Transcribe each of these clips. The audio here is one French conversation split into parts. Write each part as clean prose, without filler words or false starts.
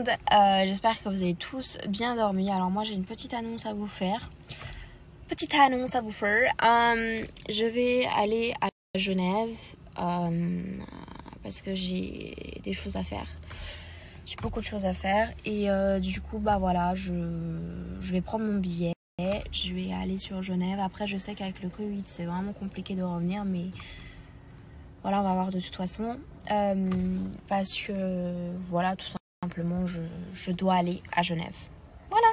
monde, j'espère que vous avez tous bien dormi. Alors moi j'ai une petite annonce à vous faire. Je vais aller à Genève parce que j'ai des choses à faire. J'ai beaucoup de choses à faire et du coup bah voilà, je vais prendre mon billet. Je vais aller sur Genève. Après je sais qu'avec le Covid c'est vraiment compliqué de revenir, mais voilà, on va voir de toute façon. Parce que voilà, tout simplement je dois aller à Genève. Voilà.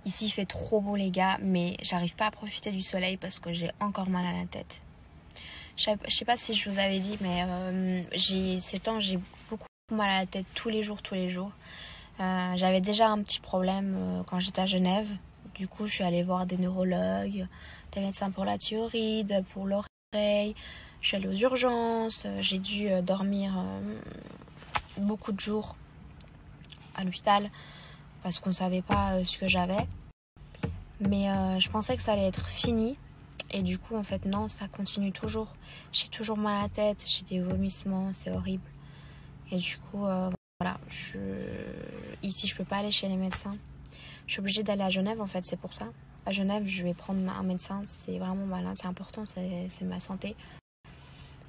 Ici il fait trop beau les gars, mais j'arrive pas à profiter du soleil parce que j'ai encore mal à la tête. Je sais pas si je vous avais dit, mais ces temps j'ai beaucoup mal à la tête tous les jours. J'avais déjà un petit problème quand j'étais à Genève. Du coup je suis allée voir des neurologues, des médecins pour la thyroïde, pour l'oreille. Je suis allée aux urgences, j'ai dû dormir beaucoup de jours à l'hôpital parce qu'on ne savait pas ce que j'avais. Mais je pensais que ça allait être fini. Et du coup, en fait, non, ça continue toujours. J'ai toujours mal à la tête, j'ai des vomissements, c'est horrible. Et du coup, voilà, ici, je peux pas aller chez les médecins. Je suis obligée d'aller à Genève, en fait, c'est pour ça. À Genève, je vais prendre un médecin. C'est vraiment malin, c'est important, c'est ma santé.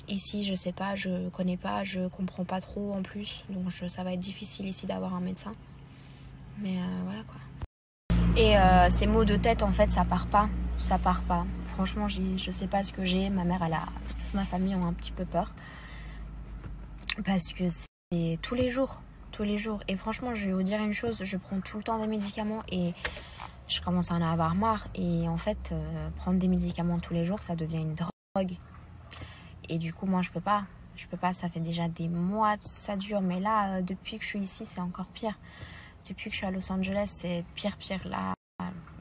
Ici, je sais pas, je connais pas, je comprends pas trop en plus. Donc, ça va être difficile ici d'avoir un médecin. Mais voilà quoi. Et ces maux de tête, en fait, ça part pas. Ça part pas. Franchement, je sais pas ce que j'ai. Ma mère, toute ma famille ont un petit peu peur. Parce que c'est tous les jours. Tous les jours. Et franchement, je vais vous dire une chose. Je prends tout le temps des médicaments et je commence à en avoir marre. Et en fait, prendre des médicaments tous les jours, ça devient une drogue. Et du coup, moi, je peux pas. Je peux pas. Ça fait déjà des mois, ça dure. Mais là, depuis que je suis ici, c'est encore pire. Depuis que je suis à Los Angeles, c'est pire. Là,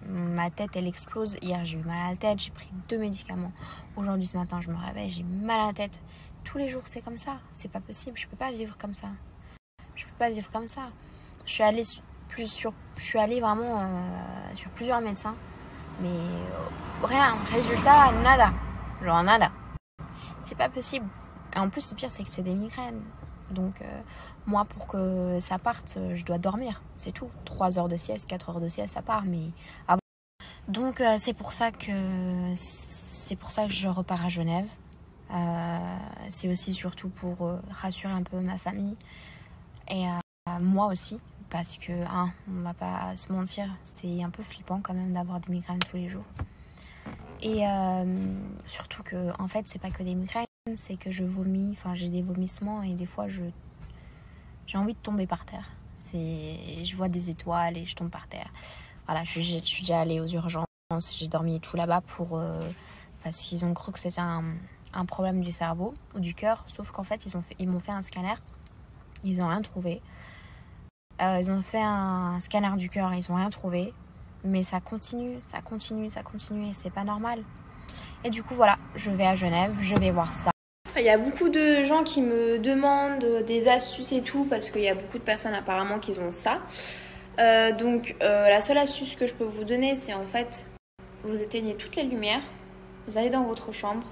ma tête, elle explose. Hier, j'ai eu mal à la tête. J'ai pris 2 médicaments. Aujourd'hui, ce matin, je me réveille. J'ai mal à la tête. Tous les jours, c'est comme ça. C'est pas possible. Je peux pas vivre comme ça. Je peux pas vivre comme ça. Je suis allée vraiment sur plusieurs médecins. Mais rien. Résultat, nada. Genre nada. C'est pas possible. Et en plus, le pire, c'est que c'est des migraines. Donc, moi, pour que ça parte, je dois dormir. C'est tout. 3 heures de sieste, 4 heures de sieste, ça part. Mais avant. Donc, c'est pour ça que je repars à Genève. C'est aussi surtout pour rassurer un peu ma famille. Et moi aussi. Parce que, on va pas se mentir, c'est un peu flippant quand même d'avoir des migraines tous les jours. Et surtout que, en fait, c'est pas que des migraines. C'est que je vomis, enfin j'ai des vomissements et des fois j'ai envie de tomber par terre. Je vois des étoiles et je tombe par terre. Voilà, je suis déjà allée aux urgences, j'ai dormi tout là-bas parce qu'ils ont cru que c'était un problème du cerveau ou du cœur, sauf qu'en fait ils m'ont fait un scanner, ils n'ont rien trouvé. Ils ont fait un scanner du cœur, ils n'ont rien trouvé, mais ça continue et c'est pas normal. Et du coup voilà, je vais à Genève, je vais voir ça. Il y a beaucoup de gens qui me demandent des astuces et tout parce qu'il y a beaucoup de personnes apparemment qui ont ça. Donc la seule astuce que je peux vous donner, c'est en fait, vous éteignez toutes les lumières, vous allez dans votre chambre,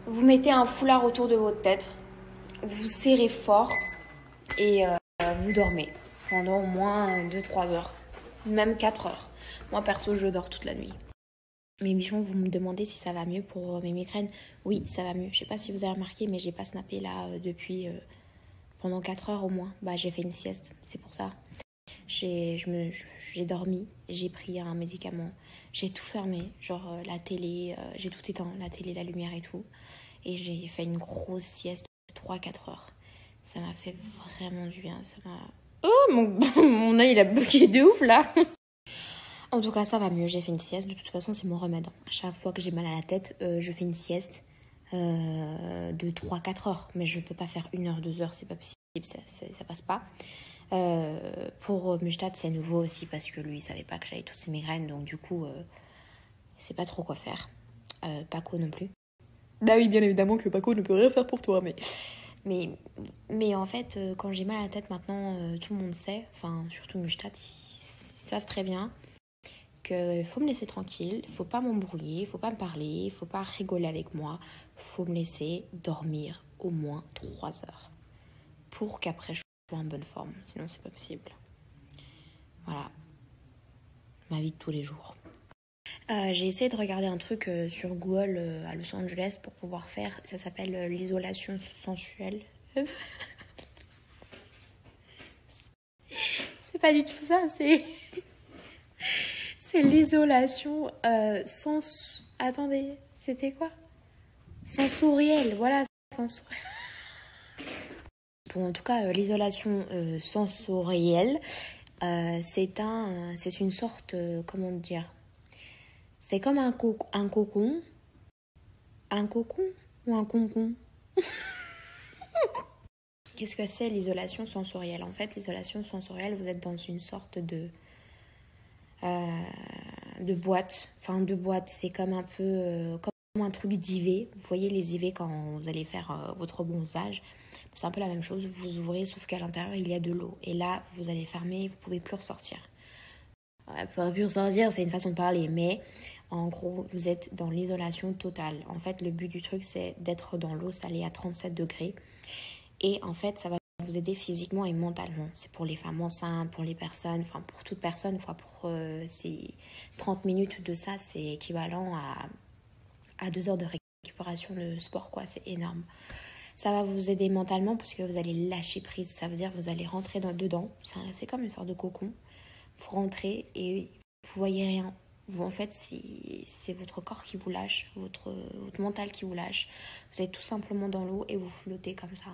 vous mettez un foulard autour de votre tête, vous serrez fort et vous dormez pendant au moins 2-3 heures, même 4 heures. Moi perso, je dors toute la nuit. Mes bichons, vous me demandez si ça va mieux pour mes migraines. Oui, ça va mieux. Je sais pas si vous avez remarqué, mais j'ai pas snappé là depuis pendant 4 heures au moins. Bah, j'ai fait une sieste, c'est pour ça. J'ai dormi, j'ai pris un médicament, j'ai tout fermé, genre la télé, j'ai tout éteint, la télé, la lumière et tout. Et j'ai fait une grosse sieste de 3-4 heures. Ça m'a fait vraiment du bien. Oh, mon œil, il a bloqué de ouf là. En tout cas, ça va mieux. J'ai fait une sieste. De toute façon, c'est mon remède. À chaque fois que j'ai mal à la tête, je fais une sieste de 3-4 heures. Mais je ne peux pas faire 1 heure, 2 heures. C'est pas possible. Ça passe pas. Pour Mustad, c'est nouveau aussi parce que lui, il savait pas que j'avais toutes ces migraines. Donc, du coup, je sais pas trop quoi faire. Paco non plus. Bah oui, bien évidemment que Paco ne peut rien faire pour toi. Mais en fait, quand j'ai mal à la tête maintenant, tout le monde sait. Enfin, surtout Mustad, ils savent très bien qu'il faut me laisser tranquille, il faut pas m'embrouiller, il faut pas me parler, il faut pas rigoler avec moi, il faut me laisser dormir au moins 3 heures pour qu'après je en bonne forme, sinon c'est pas possible. Voilà, ma vie de tous les jours. J'ai essayé de regarder un truc sur Google à Los Angeles pour pouvoir faire, ça s'appelle l'isolation sensuelle. C'est pas du tout ça, c'est l'isolation Attendez, c'était quoi? Sensorielle, voilà, sensorielle. Bon, en tout cas, l'isolation sensorielle, c'est une sorte, comment dire? C'est comme un cocon. Un cocon ou un concon? Qu'est-ce que c'est l'isolation sensorielle? En fait, l'isolation sensorielle, vous êtes dans une sorte de boîte. Enfin, de boîte, c'est comme un peu comme un truc d'IV. Vous voyez les IV quand vous allez faire votre bronzage. C'est un peu la même chose. Vous ouvrez, sauf qu'à l'intérieur, il y a de l'eau. Et là, vous allez fermer, vous ne pouvez plus ressortir. Vous ne pouvez plus ressortir, c'est une façon de parler. Mais en gros, vous êtes dans l'isolation totale. En fait, le but du truc, c'est d'être dans l'eau salée à 37 degrés. Et en fait, ça va vous aider physiquement et mentalement. C'est pour les femmes enceintes, pour les personnes, enfin pour toute personne. Enfin pour ces 30 minutes de ça, c'est équivalent à 2 heures de récupération de sport, quoi. C'est énorme. Ça va vous aider mentalement parce que vous allez lâcher prise. Ça veut dire que vous allez rentrer dedans. C'est comme une sorte de cocon. Vous rentrez et vous voyez rien. Vous, en fait, c'est votre corps qui vous lâche, votre mental qui vous lâche. Vous êtes tout simplement dans l'eau et vous flottez comme ça.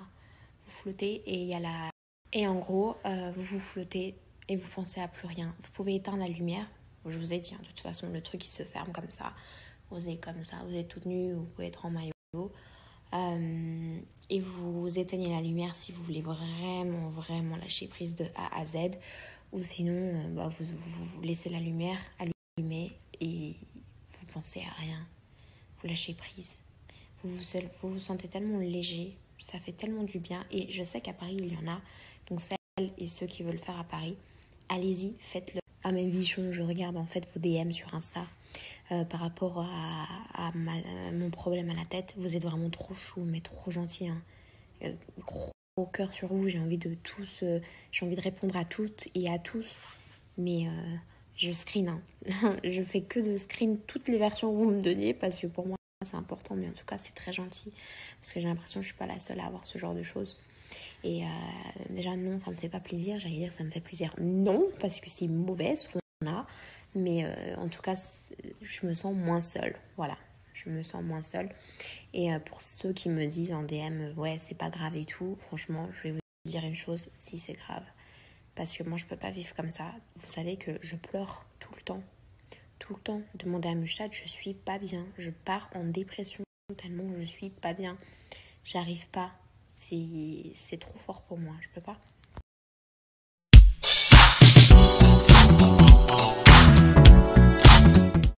Vous flottez et il y a la... Et en gros, vous flottez et vous pensez à plus rien. Vous pouvez éteindre la lumière. Je vous ai dit, hein, de toute façon, le truc, il se ferme comme ça. Vous êtes comme ça, vous êtes toute nue, vous pouvez être en maillot. Et vous éteignez la lumière si vous voulez vraiment, vraiment lâcher prise de A à Z. Ou sinon, vous laissez la lumière allumée et vous pensez à rien. Vous lâchez prise. Vous vous sentez tellement léger. Ça fait tellement du bien. Et je sais qu'à Paris, il y en a. Donc celles et ceux qui veulent le faire à Paris, allez-y, faites-le. Ah mes bichons, je regarde en fait vos DM sur Insta par rapport à mon problème à la tête. Vous êtes vraiment trop chou, mais trop gentil. Hein. Gros cœur sur vous. J'ai envie de tous, j'ai envie de répondre à toutes et à tous. Mais je screen. Hein. Je fais que de screen toutes les versions que vous me donniez parce que pour moi, c'est important, mais en tout cas c'est très gentil parce que j'ai l'impression que je suis pas la seule à avoir ce genre de choses. Et déjà non, ça me fait pas plaisir. J'allais dire ça me fait plaisir, non, parce que c'est mauvais souvent là, mais en tout cas je me sens moins seule. Voilà, je me sens moins seule. Et pour ceux qui me disent en DM ouais c'est pas grave et tout, franchement je vais vous dire une chose, si c'est grave, parce que moi je peux pas vivre comme ça. Vous savez que je pleure tout le temps. Demandez à Mustad, je suis pas bien. Je pars en dépression tellement je suis pas bien. J'arrive pas. C'est trop fort pour moi. Je peux pas.